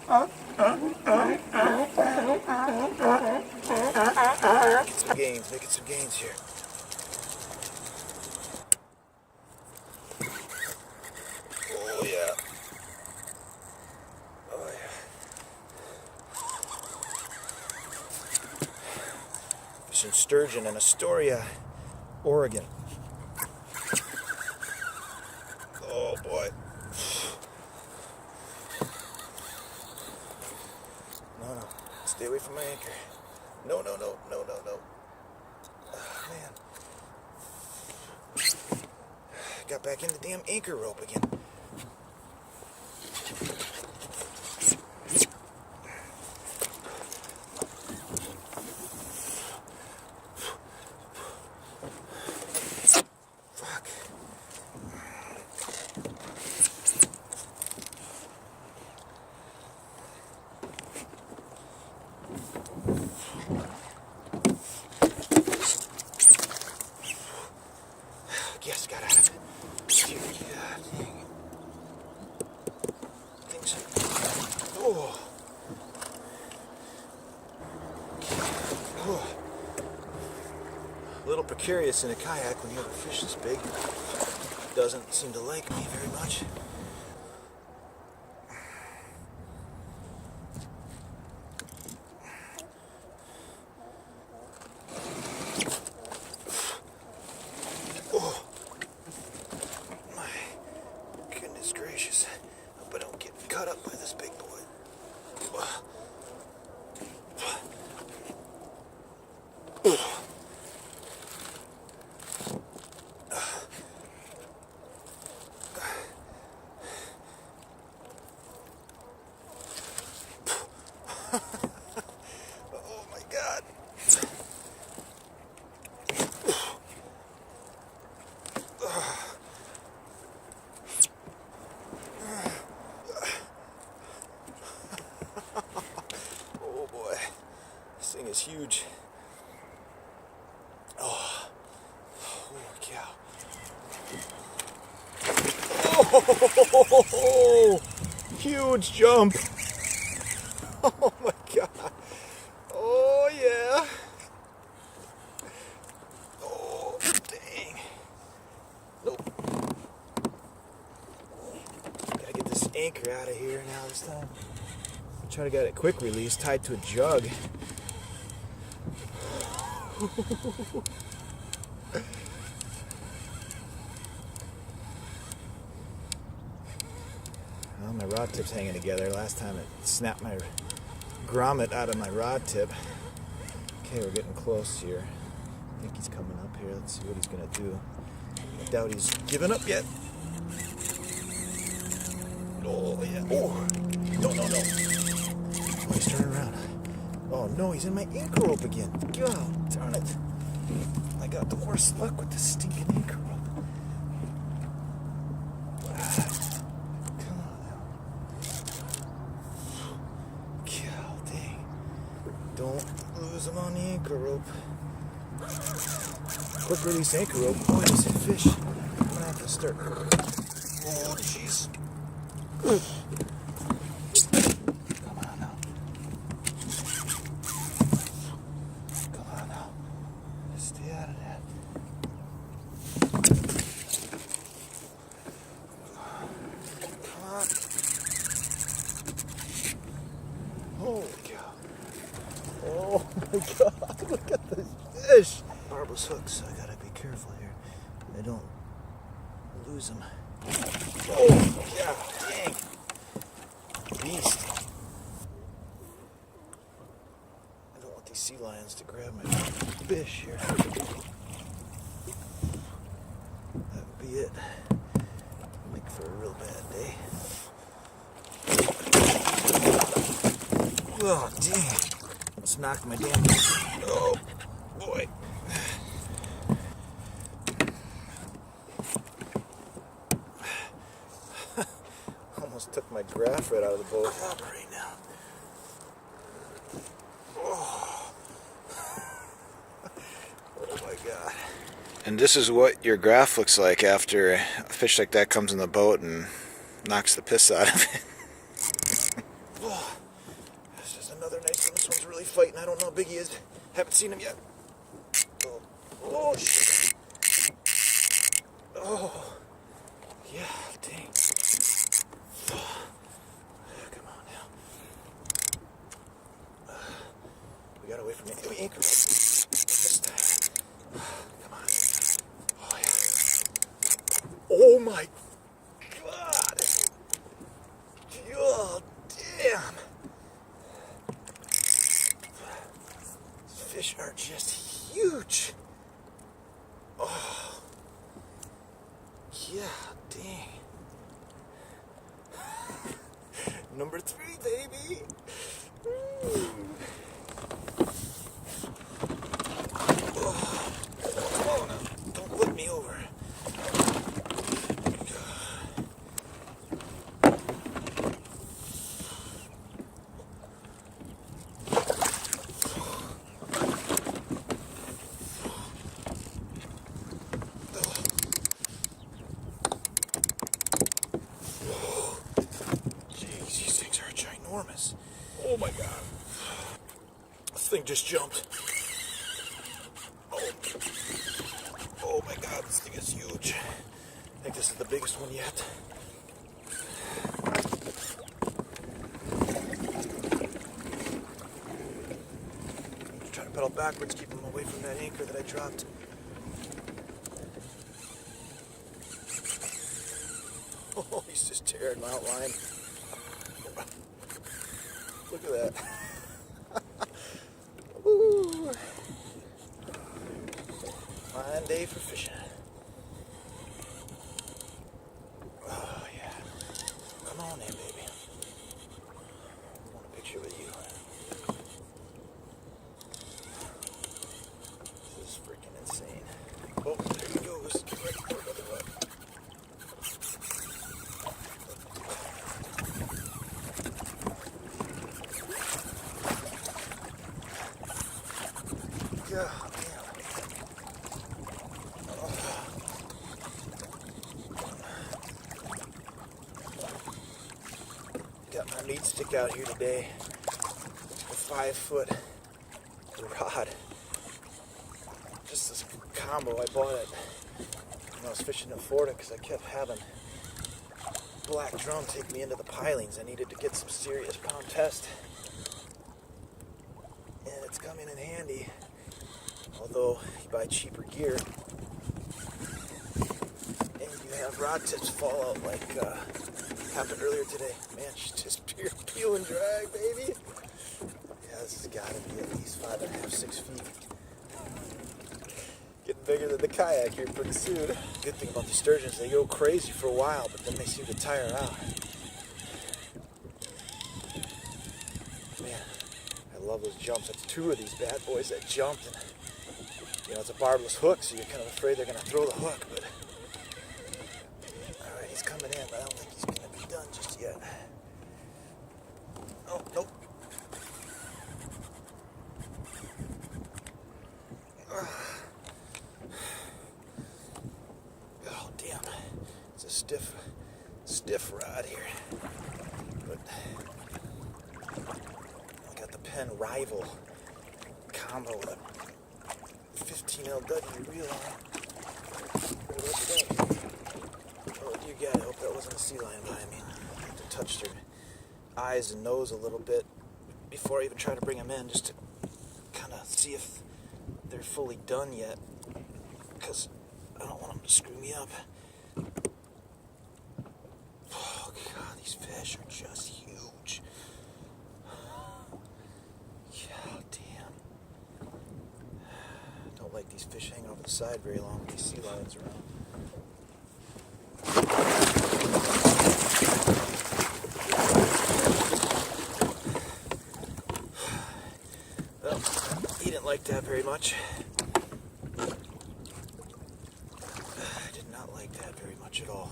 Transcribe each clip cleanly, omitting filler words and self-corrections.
Some gains, making some gains here. Oh yeah. Oh yeah. Some sturgeon in Astoria, Oregon. Oh boy. No, no. Stay away from my anchor. No, no, no, no, no, no. Oh, man. Got back in the damn anchor rope again. Fuck. Yes, got out of it. Dude, God, dang it. Things are... Oh. Oh. A little precarious in a kayak when you have a fish this big. Doesn't seem to like me very much. Oh. My goodness gracious. Hope I don't get cut up by this big boy. Oh my God. Oh boy. This thing is huge. Oh. Holy cow. Oh, huge jump. Oh my God. Oh yeah. Oh dang. Nope. Gotta get this anchor out of here now this time. Try to get it quick release tied to a jug. Well, my rod tip's hanging together. Last time it snapped my grommet out of my rod tip. Okay, we're getting close here. I think he's coming up here. Let's see what he's gonna do. I doubt he's given up yet. Oh yeah. Oh no, no, no. Oh, he's turning around. Oh no, he's in my anchor rope again. God darn it. I got the worst luck with this stinking anchor rope. Come on now. God dang. Don't lose him on the anchor rope. Quick release anchor rope. Oh, he's a fish. I'm gonna have to start. Oh, jeez. Come on now. Come on now. Stay out of that. Come on. Holy cow. Oh my God. Look at this fish. Barb-less hooks, so I gotta be careful here. I don't lose them. Oh, yeah, dang. Beast. I don't want these sea lions to grab my fish here. That would be it. Make for a real bad day. Oh, dang. Almost knocked my damn... Oh, boy. Almost took my graph right out of the boat. Right now. Oh. Oh my God. And this is what your graph looks like after a fish like that comes in the boat and knocks the piss out of it. Oh, this is another nice one. This one's really fighting. I don't know how big he is. Haven't seen him yet. Oh, oh shit. Oh, yeah, dang. Oh, come on now. We got away from it. We anchored. Just, come on. Oh, yeah. Oh, my God. Oh, damn. These fish are just huge. Oh. Yeah, dang. Number 3, baby. Woo. Oh, no. Don't look me over. Enormous. Oh my God. This thing just jumped. Oh my God, this thing is huge. I think this is the biggest one yet. I'm trying to pedal backwards, keep him away from that anchor that I dropped. Oh, he's just tearing my outline. Look at that. Woo. Fine day for fishing. Oh, yeah. Come on in, baby. I want a picture with you. This is freaking insane. Oh, there he goes. Get ready for another run. Yeah, got my meat stick out here today. A 5-foot rod. Just this combo. I bought it when I was fishing in Florida because I kept having black drum take me into the pilings. I needed to get some serious pound test. And it's coming in handy. Although you buy cheaper gear and you have rod tips fall out like happened earlier today. Man, she's just pure peel and drag, baby. Yeah, this has got to be at least 5.5, 6 feet. Getting bigger than the kayak here pretty soon. Good thing about the sturgeons, they go crazy for a while, but then they seem to tire out. Man, I love those jumps. That's 2 of these bad boys that jumped. And, you know, it's a barb-less hook, so you're kind of afraid they're going to throw the hook, but... Alright, he's coming in, but I don't think he's going to be done just yet. Oh, nope. Oh, damn. It's a stiff rod here. But... I got the Penn Rival combo with a 15 LW reel on it. Oh, dear God, I hope that wasn't a sea lion by me. I have to touch their eyes and nose a little bit before I even try to bring them in, just to kind of see if they're fully done yet, because I don't want them to screw me up. Oh, God, these fish are just huge. Yeah, damn. Don't like these fish hanging over the side very long with these sea lions around. Well, he didn't like that very much. I did not like that very much at all.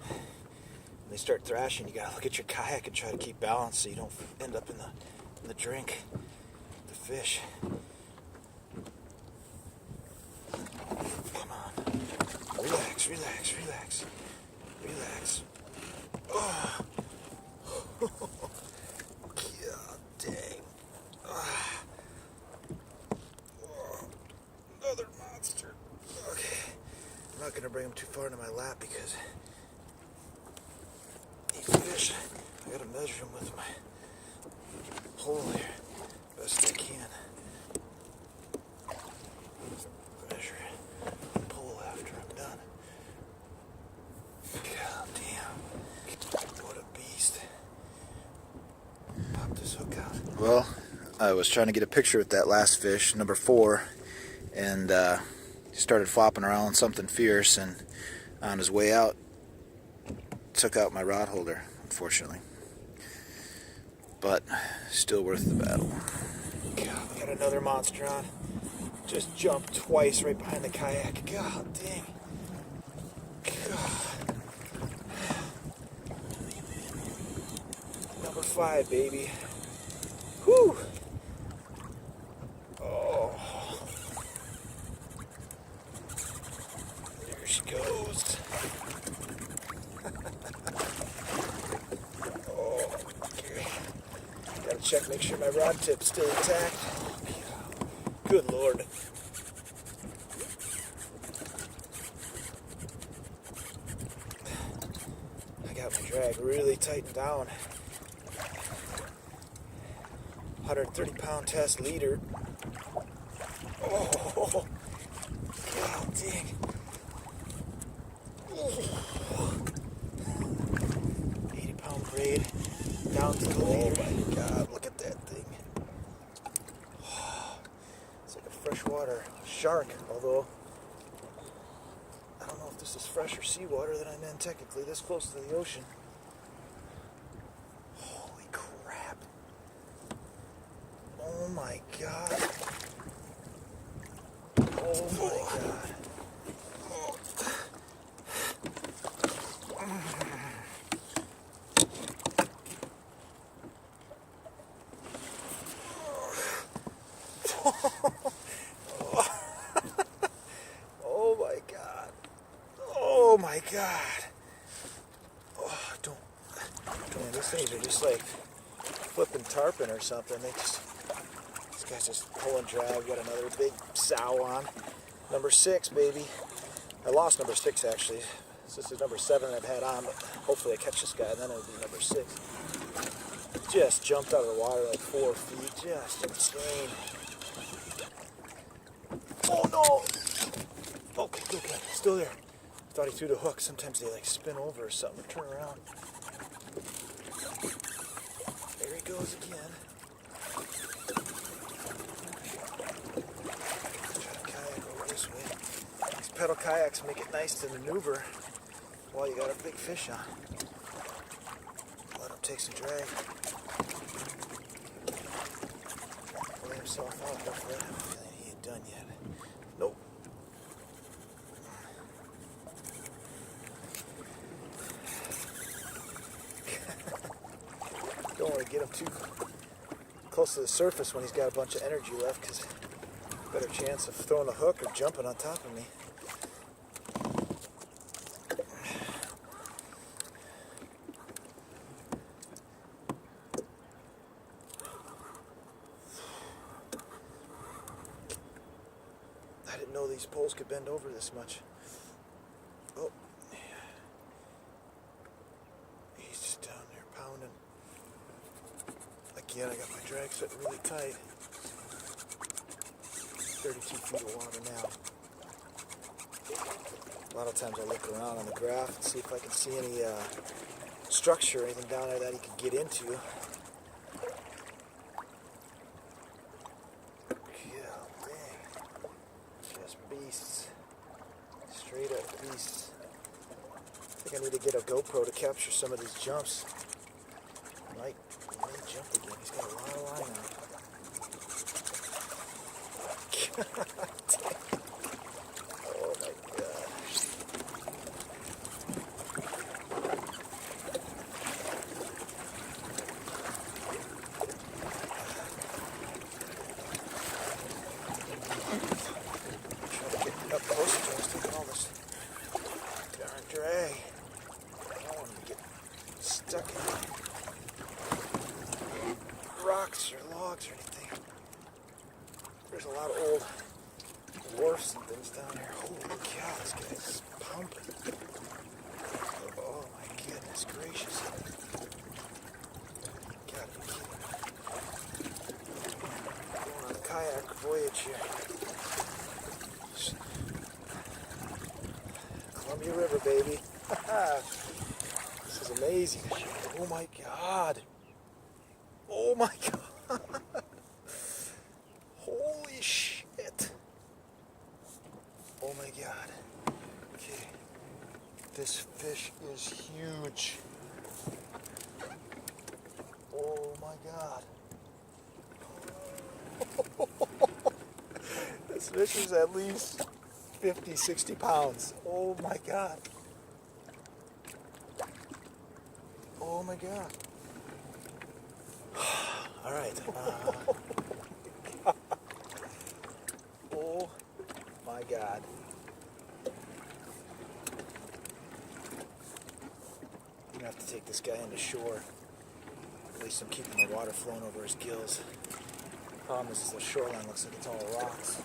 When they start thrashing, you gotta look at your kayak and try to keep balance so you don't end up in the drink, the fish. Come on. Relax, relax, relax. Relax. Oh. him too far into my lap because these fish, I gotta measure them with my pole here best I can. Measure the pole after I'm done. God damn. What a beast. Pop this hook out. Well, I was trying to get a picture with that last fish, number 4, and he started flopping around something fierce, and on his way out, took out my rod holder, unfortunately. But still worth the battle. God, we got another monster on. Just jumped twice right behind the kayak. God dang. God. Number 5, baby. Whew. Oh. There she goes. Oh, okay. Gotta check, make sure my rod tip's still intact. Good Lord. I got my drag really tightened down. 130-pound test leader. Oh, God dang. 80-pound braid down to the leader. Oh my God, look at that thing. It's like a freshwater shark, although I don't know if this is fresh or seawater that I'm in technically, this close to the ocean. Holy crap. Oh my God. Oh my God. Oh my God. Oh my God. Oh, don't. Man, these things are just like flipping tarpon or something. This guy's just pulling drag. Got another big sow on. Number 6, baby. I lost number 6 actually. This is number 7 I've had on, but hopefully I catch this guy and then it'll be number 6. Just jumped out of the water like 4 feet. Just insane. Oh no! Okay, good. Still there. Thought he threw the hook. Sometimes they like spin over or something or turn around. There he goes again. Try to kayak over this way. These pedal kayaks make it nice to maneuver while you got a big fish on. Let him take some drag. Lay himself out. Hopefully, I have a feeling he ain't done yet. Nope. Don't want to get him too close to the surface when he's got a bunch of energy left, because better chance of throwing a hook or jumping on top of me. I didn't know these poles could bend over this much. Oh, he's just down there pounding. Again, I got my drag set really tight. 32 feet of water now. A lot of times I look around on the graph and see if I can see any structure or anything down there that he could get into. Yeah, dang. Just beasts. Straight up beasts. I think I need to get a GoPro to capture some of these jumps. Might jump again. He's got a lot of line on. Oh my God. Trying to get up closer to him. He's taking all this darn drag. I don't want him to get stuck in rocks or logs or anything. There's a lot of old wharfs and things down here. Holy cow, this guy's hump. Oh my goodness gracious. Gotta be kidding me. Going on a kayak voyage here. Columbia River, baby. This is amazing. Oh my God. Oh my God. Holy shit. Oh my God. Okay. This fish is huge. Oh my God. This fish is at least 50, 60 pounds. Oh my God. Oh my God. All right. Oh my God. I'm gonna have to take this guy into shore. At least I'm keeping the water flowing over his gills. The problem is the shoreline looks like it's all rocks.